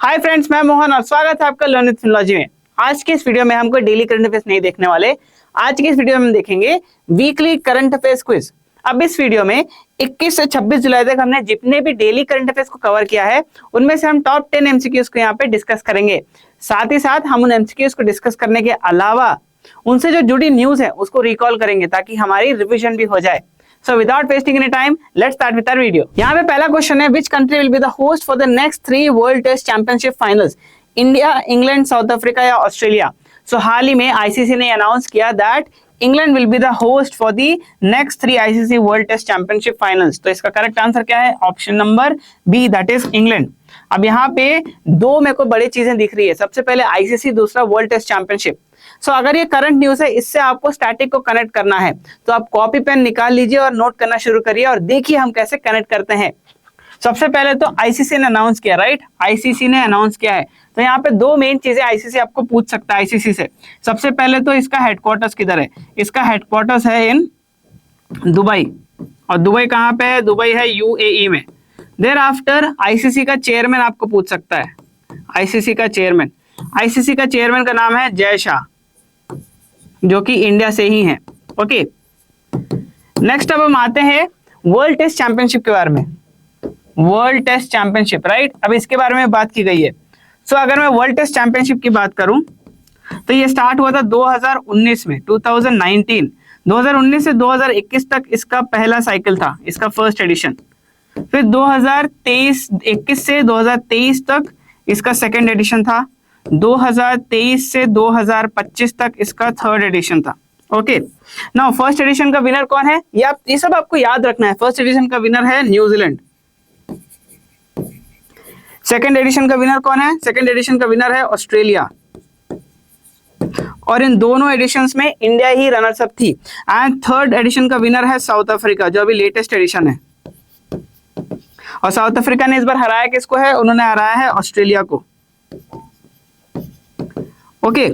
Hi friends, मैं मोहन और स्वागत है आपका लर्न विद फिनोलॉजी में। आज के इस वीडियो में हम कोई डेली करंट अफेयर्स नहीं देखने वाले। आज के इस वीडियो में हम देखेंगे वीकली करंट अफेयर्स क्विज। अब इस वीडियो में 21 से 26 जुलाई तक हमने जितने भी डेली करंट अफेयर्स को कवर किया है उनमें से हम टॉप 10 एमसीक्यूज को यहाँ पे डिस्कस करेंगे। साथ ही साथ हम उन एमसीक्यूज को डिस्कस करने के अलावा उनसे जो जुड़ी न्यूज है उसको रिकॉल करेंगे ताकि हमारी रिविजन भी हो जाए। So without wasting any time, let's start with our video. यहाँ पे पहला क्वेश्चन है, which country will be the host for the next 3 World Test Championship Finals? India, England, south Africa या ऑस्ट्रेलिया? So हाल ही में ICC ने announce किया that England will be the host for the next 3 ICC World Test Championship Finals. तो इसका correct answer क्या है? Option number B, that is England. अब यहाँ पे दो मेरे को बड़ी चीजें दिख रही है। सबसे पहले आईसीसी, दूसरा वर्ल्ड टेस्ट चैंपियनशिप। सो अगर ये करंट न्यूज है, इससे आपको स्टैटिक को कनेक्ट करना है तो आप कॉपी पेन निकाल लीजिए और नोट करना शुरू करिए और देखिए हम कैसे कनेक्ट करते हैं। सबसे पहले तो आईसीसी ने अनाउंस किया, राइट? आईसीसी ने अनाउंस किया है तो यहाँ पे दो मेन चीजें आईसीसी आपको पूछ सकता है आईसीसी से। सबसे पहले तो इसका हेडक्वार्टर्स किधर है? इसका हेडक्वार्टर्स है इन दुबई। और दुबई कहाँ पे है? दुबई है यूएई में। देयर आफ्टर आईसीसी का चेयरमैन आपको पूछ सकता है। आईसीसी का चेयरमैन का नाम है जय शाह, जो कि इंडिया से ही है। ओके, नेक्स्ट अब हम आते हैं वर्ल्ड टेस्ट चैंपियनशिप के बारे में। World test championship, right? अब इसके बारे में बात की गई है। सो अगर मैं वर्ल्ड टेस्ट चैंपियनशिप की बात करूं तो ये स्टार्ट हुआ था 2019 में, 2019 से 2021 तक इसका पहला साइकिल था, इसका फर्स्ट एडिशन। फिर 21 से 2023 तक इसका सेकेंड एडिशन था। 2023 से 2025 तक इसका थर्ड एडिशन था। ओके, नाउ फर्स्ट एडिशन का विनर कौन है? ये सब आपको याद रखना है। फर्स्ट एडिशन का विनर है न्यूजीलैंड। सेकेंड एडिशन का विनर कौन है? सेकेंड एडिशन का विनर है ऑस्ट्रेलिया। और इन दोनों एडिशंस में इंडिया ही रनर्स अप थी। एंड थर्ड एडिशन का विनर है साउथ अफ्रीका, जो अभी लेटेस्ट एडिशन है। और साउथ अफ्रीका ने इस बार हराया किसको है? उन्होंने हराया है ऑस्ट्रेलिया को। ओके,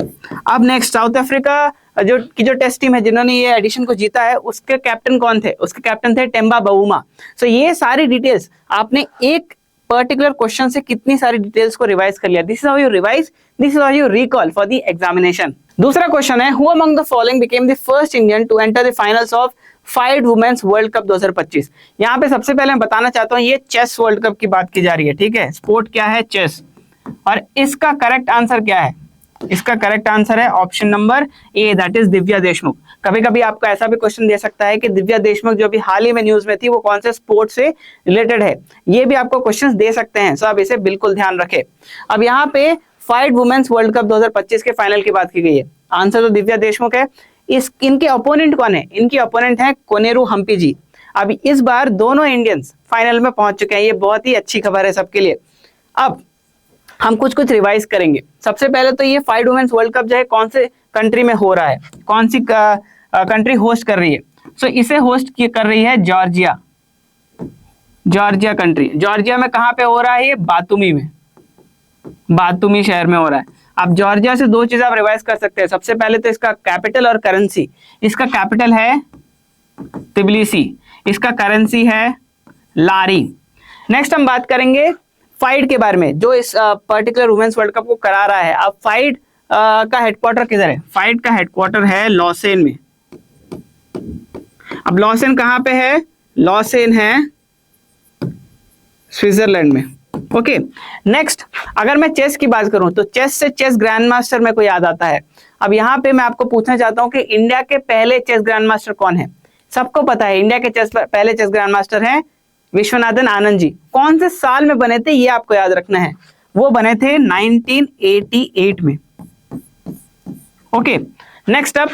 अब नेक्स्ट साउथ अफ्रीका जो टेस्ट टीम है जिन्होंने ये एडिशन को जीता है, उसके कैप्टन कौन थे? उसके कैप्टन थे टेम्बा बाउमा। सो ये सारी डिटेल्स आपने एक पर्टिकुलर क्वेश्चन से कितनी सारी डिटेल्स को रिवाइज कर लिया। This is how you revise, this is how you recall for the examination. दूसरा क्वेश्चन है, who among the following became the first Indian to enter the finals of FIDE women's world cup 2025? यहाँ पे सबसे पहले मैं बताना चाहता हूँ, ये चेस वर्ल्ड कप की बात की जा रही है, ठीक है? स्पोर्ट क्या है? चेस। और इसका करेक्ट आंसर क्या है? इसका करेक्ट आंसर है option number A, that is Divya Deshmukh. कभी कभी आपको ऐसा भी क्वेश्चन दे सकता है कि दिव्या देशमुख जो अभी हाल ही में न्यूज में थी वो कौन से स्पोर्ट से रिलेटेड है, ये भी आपको क्वेश्चंस दे सकते हैं। सो आप इसे बिल्कुल ध्यान रखें। अब यहाँ पे फाइड वुमेन्स वर्ल्ड कप 2025 के फाइनल की बात की गई है। आंसर तो दिव्या देशमुख है। इनके ओपोनेंट कौन है? इनकी ओपोनेंट है कोनेरू हम्पी जी। अब इस बार दोनों इंडियंस फाइनल में पहुंच चुके हैं, ये बहुत ही अच्छी खबर है सबके लिए। अब हम कुछ रिवाइज करेंगे। सबसे पहले तो ये फाइड वुमेन्स वर्ल्ड कप जो है कौन से कंट्री में हो रहा है, कौन सी कंट्री होस्ट कर रही है? सो इसे होस्ट कर रही है जॉर्जिया। Georgia country. जॉर्जिया में कहां पे हो रहा है? ये बातुमी में, बातुमी शहर में हो रहा है। अब जॉर्जिया से दो चीज आप रिवाइज कर सकते हैं। सबसे पहले तो इसका कैपिटल और करेंसी। इसका कैपिटल है तिबिलिसी, इसका करेंसी है लारी। नेक्स्ट हम बात करेंगे फाइड के बारे में, जो इस पर्टिकुलर वुमेन्स वर्ल्ड कप को करा रहा है। अब फाइड का हेडक्वार्टर किधर है? फाइड का हेडक्वार्टर है लॉसेन में। अब लॉसेन कहां पे है? लॉसेन है स्विट्जरलैंड में। ओके, नेक्स्ट अगर मैं चेस की बात करूं तो चेस से चेस ग्रैंड मास्टर मेरे को याद आता है। अब यहाँ पे मैं आपको पूछना चाहता हूं कि इंडिया के पहले चेस ग्रैंड मास्टर कौन है? सबको पता है इंडिया के पहले चेस ग्रैंड मास्टर हैं विश्वनाथन आनंद जी। कौन से साल में बने थे ये आपको याद रखना है। वो बने थे 1988 में। ओके, नेक्स्ट अप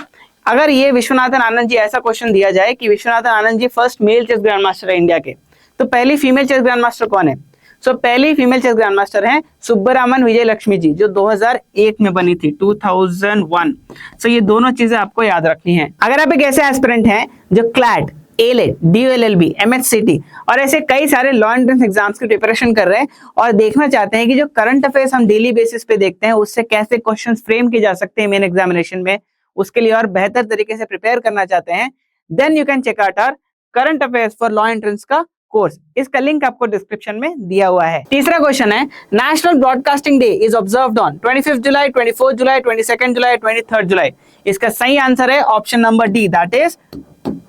अगर ये विश्वनाथन आनंद जी, ऐसा क्वेश्चन दिया जाए कि Viswanathan Anand ji first male chess grand master है इंडिया के, तो पहली फीमेल चेस ग्रैंड मास्टर कौन है? सो पहली फीमेल चेस ग्रैंड मास्टर है सुब्बरामन विजय लक्ष्मी जी, जो 2001 में बनी थी, 2001। सो ये दोनों चीजें आपको याद रखनी है। अगर आप एक ऐसे एस्पिरेंट हैं जो क्लैट, एलेट, DLLB, MHCT और ऐसे कई सारे लॉ एंट्रेंस एग्जाम्स की प्रिपरेशन कर रहे हैं और देखना चाहते हैं कि जो करंट अफेयर्स हम डेली बेसिस पे देखते हैं उससे कैसे क्वेश्चंस फ्रेम किए जा सकते हैं मेन एग्जामिनेशन में, उसके लिए और बेहतर तरीके से प्रिपेयर करना चाहते हैं, then you can check out our current affairs for law entrance का कोर्स, इसका लिंक आपको डिस्क्रिप्शन में दिया हुआ है। तीसरा क्वेश्चन है, national broadcasting day is observed on 25 July, 24 July, 22 July, 23 July. इसका सही आंसर है option number D, that is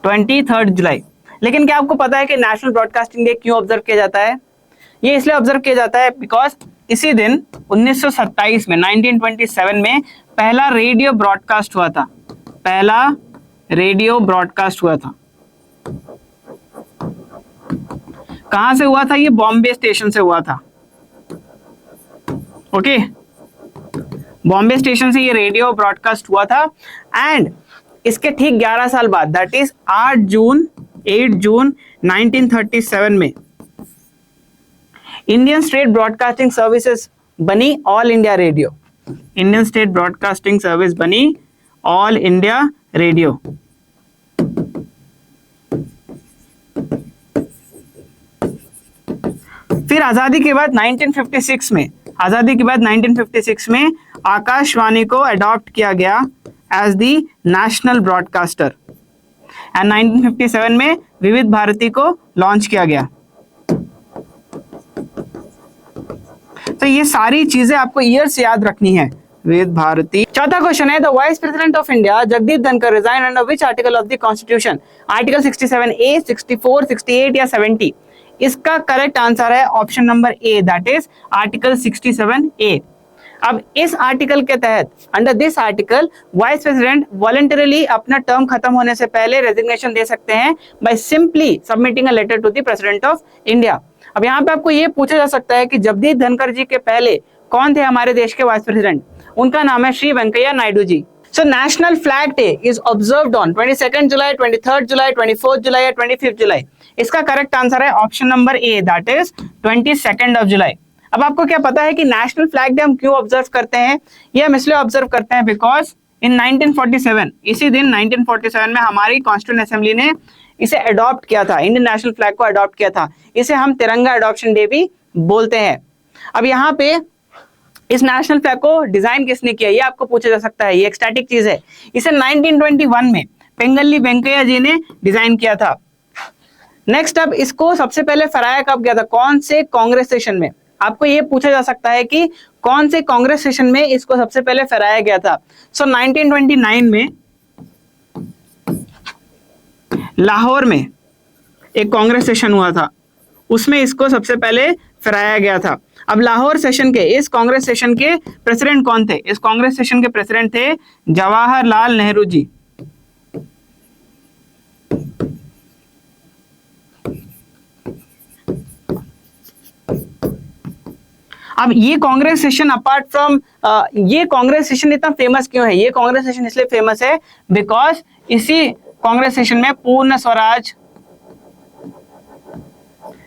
23 July. लेकिन क्या आपको पता है कि नेशनल ब्रॉडकास्टिंग डे क्यों ऑब्जर्व किया जाता है? ये इसलिए ऑब्जर्व किया जाता है बिकॉज इसी दिन 1927 में 1927 में पहला रेडियो ब्रॉडकास्ट हुआ था। पहला रेडियो ब्रॉडकास्ट हुआ था। कहां से हुआ था? ये बॉम्बे स्टेशन से हुआ था। ओके, बॉम्बे स्टेशन से ये रेडियो ब्रॉडकास्ट हुआ था। एंड इसके ठीक 11 साल बाद, दैट इज 8 जून 1937 में इंडियन स्टेट ब्रॉडकास्टिंग सर्विसेज बनी all India radio. Indian state broadcasting service बनी ऑल इंडिया रेडियो। फिर आजादी के बाद 1956 में, आजादी के बाद 1956 में आकाशवाणी को अडॉप्ट किया गया as the national broadcaster and 1957 में विविध भारती को लॉन्च किया गया। तो ये सारी चीजें आपको ईयर से याद रखनी है, विविध भारती। चौथा क्वेश्चन है, the vice president of India Jagdeep Dhankhar resign under which article of the constitution? Article 67A, 64, 68 या 70? इसका करेक्ट आंसर है option number A, that is article 67A। अब इस आर्टिकल के तहत, under this article, vice president voluntarily अपना term खत्म होने से पहले रेजिग्नेशन दे सकते हैं by simply submitting a letter to the president of India. अब यहाँ पे आपको ये पूछा जा सकता है कि जगदीप धनखड़ जी के पहले कौन थे हमारे देश के वाइस प्रेसिडेंट? उनका नाम है Shri Venkaiah Naidu ji. So national flag day is observed on 22 July, 23 July, 24 July या 25 जुलाई? इसका करेक्ट आंसर है option number A, that is 22 July. अब आपको क्या पता है कि नेशनल फ्लैग डे हम क्यों ऑब्जर्व करते हैं? ये हम इसलिए ऑब्जर्व करते हैं बिकॉज इन 1947, इसी दिन 1947 में हमारी कॉन्स्टिट्यूएंट असेंबली ने इसे अडॉप्ट किया था, इंडियन नेशनल फ्लैग को अडॉप्ट किया था। इसे हम तिरंगा अडॉप्शन डे भी बोलते हैं। अब यहाँ पे इस नेशनल फ्लैग को डिजाइन किसने किया, ये आपको पूछा जा सकता है। ये एक स्टैटिक चीज है। इसे 1921 में पिंगली वेंकैया जी ने डिजाइन किया था। नेक्स्ट, अब इसको सबसे पहले फहराया कब गया था? कौन से कांग्रेस सेशन में? आपको ये पूछा जा सकता है कि कौन से कांग्रेस सेशन में इसको सबसे पहले फहराया गया था। सो 1929 में लाहौर में एक कांग्रेस सेशन हुआ था, उसमें इसको सबसे पहले फहराया गया था। अब लाहौर सेशन के, इस कांग्रेस सेशन के प्रेसिडेंट कौन थे? इस कांग्रेस सेशन के प्रेसिडेंट थे जवाहरलाल नेहरू जी। अब ये कांग्रेस सेशन अपार्ट फ्रॉम, ये कांग्रेस सेशन इतना फेमस क्यों है? ये कांग्रेस सेशन इसलिए फेमस है बिकॉज इसी कांग्रेस सेशन में पूर्ण स्वराज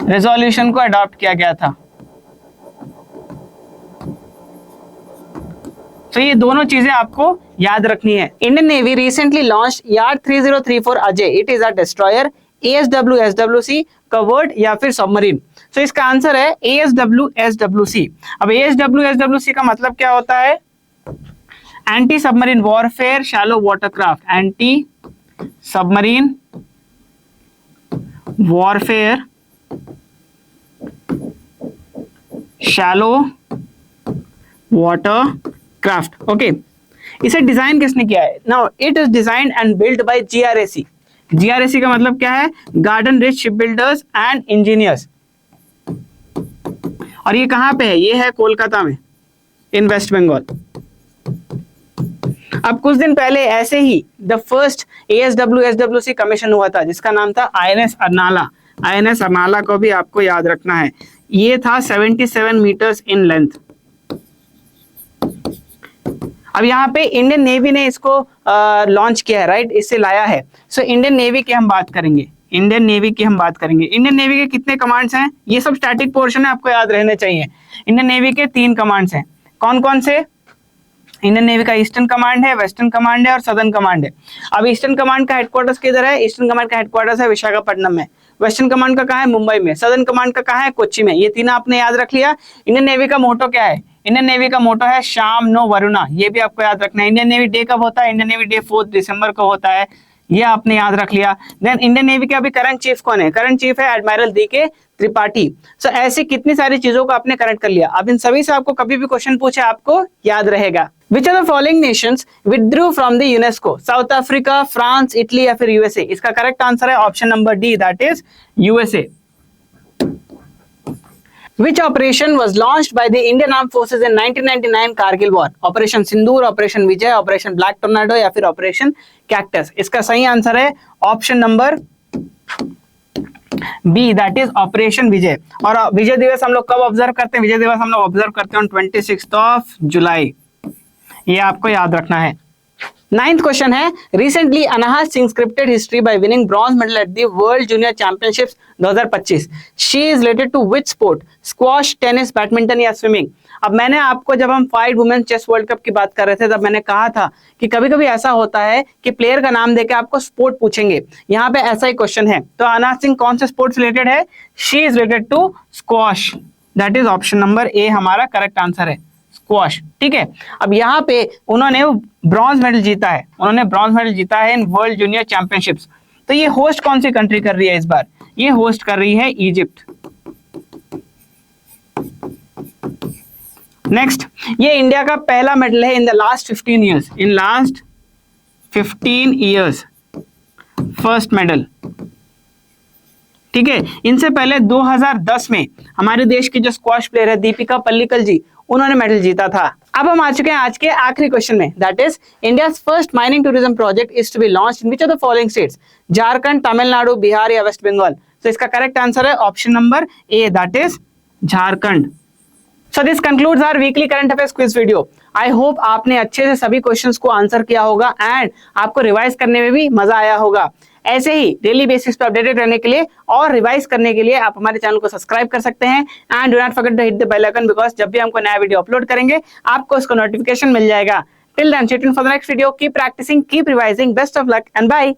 रेजोल्यूशन को अडॉप्ट किया गया था। तो ये दोनों चीजें आपको याद रखनी है। Indian navy recently launched yard 3034 Ajay. It is a destroyer, ASW SWC, covered या फिर सबमरीन? तो इसका आंसर है ASW SWC। अब ASW SWC का मतलब क्या होता है? Anti submarine warfare shallow watercraft. Anti submarine warfare shallow water craft. Okay, इसे डिजाइन किसने किया है? Now it is designed and built by GRAC। GRAC का मतलब क्या है? Garden rich ship builders and engineers. और ये कहां पे है? ये है कोलकाता में, इन वेस्ट बंगाल। अब कुछ दिन पहले ऐसे ही the first ASW SWC commission हुआ था, जिसका नाम था INS अर्नाला। INS अर्नाला को भी आपको याद रखना है। ये था 77 मीटर्स इन लेंथ। अब यहाँ पे इंडियन नेवी ने इसको लॉन्च किया है, राइट? इससे लाया है। सो इंडियन नेवी की हम बात करेंगे। इंडियन नेवी की हम बात करेंगे। इंडियन नेवी के कितने कमांड्स हैं? ये सब स्टैटिक पोर्शन है, आपको याद रहने चाहिए। इंडियन नेवी के 3 कमांड्स हैं। कौन कौन से? इंडियन नेवी का ईस्टर्न कमांड है, वेस्टर्न कमांड है और सदर्न कमांड है। अब ईस्टर्न कमांड का हेडक्वार्टर्स किधर है? ईस्टर्न कमांड का हेडक्वार्टर्स है विशाखापट्टनम में। वेस्टर्न कमांड का कहाँ है? मुंबई में। सदर्न कमांड का कहाँ है? कोच्चि में। ये तीन आपने याद रख लिया। इंडियन नेवी का मोटो क्या है? इंडियन नेवी का मोटो है शाम नो वरुणा। ये भी आपको याद रखना है। इंडियन नेवी डे कब होता है? इंडियन नेवी डे 4 दिसंबर को होता है। ये आपने याद रख लिया। देन इंडियन नेवी के अभी करंट चीफ कौन है? करंट चीफ है एडमिरल DK त्रिपाठी। सो ऐसी कितनी सारी चीजों को आपने करेक्ट कर लिया। अब इन सभी से आपको कभी भी क्वेश्चन पूछे आपको याद रहेगा। Which of the following nations withdrew from the UNESCO? South Africa, France, Italy या फिर USA? इसका करेक्ट आंसर है option number D, that is USA। Which operation was launched by the Indian Armed Forces in 1999 Kargil war? Operation Sindoor, operation Vijay, operation black tornado या फिर operation cactus? इसका सही answer है option number B, that is operation Vijay. और विजय दिवस हम लोग कब ऑब्जर्व करते हैं? विजय दिवस हम लोग ऑब्जर्व करते हैं 26 जुलाई। ये आपको याद रखना है। 9th क्वेश्चन है, recently Anahat Singh scripted history by winning bronze medal at the world junior championships 2025। She is related to which sport? Squash, tennis, badminton या स्विमिंग? अब मैंने आपको जब हम 5 वुमेन चेस वर्ल्ड कप की बात कर रहे थे तब मैंने कहा था कि कभी कभी ऐसा होता है कि प्लेयर का नाम देके आपको स्पोर्ट पूछेंगे। यहाँ पे ऐसा ही क्वेश्चन है। तो अनाहत सिंह कौन से स्पोर्ट्स रिलेटेड है? She is related to squash, that is option number A हमारा करेक्ट आंसर है, स्क्वॉश। ठीक है, अब यहाँ पे उन्होंने ब्रॉन्ज मेडल जीता है, उन्होंने ब्रॉन्ज मेडल जीता है इन वर्ल्ड जूनियर चैंपियनशिप्स। तो ये होस्ट कौन सी कंट्री कर रही है इस बार? ये होस्ट कर रही है इजिप्ट। नेक्स्ट, ये इंडिया का पहला मेडल है in the last 15 years, in last 15 years first medal. ठीक है, इनसे पहले 2010 में हमारे देश की जो स्क्वॉश प्लेयर है दीपिका पल्लिकल जी, उन्होंने मेडल जीता था। अब हम आ चुके हैं आज के आखिरी क्वेश्चन में, that is India's first mining tourism project is to be launched in which of the following states? Jharkhand, Tamil Nadu, Bihar या वेस्ट बंगाल? तो इसका करेक्ट आंसर है option number A, that is Jharkhand. So this concludes our weekly current affairs quiz video. I hope आपने अच्छे से सभी questions को answer किया होगा एंड आपको रिवाइज करने में भी मजा आया होगा। ऐसे ही डेली बेसिस पे अपडेटेड रहने के लिए और रिवाइज करने के लिए आप हमारे चैनल को सब्सक्राइब कर सकते हैं and do not forget to hit the bell icon, because जब भी हमको नया वीडियो अपलोड करेंगे आपको उसका नोटिफिकेशन मिल जाएगा। Till then, stay tuned for the next video. Keep practising, keep revising, best of luck and bye.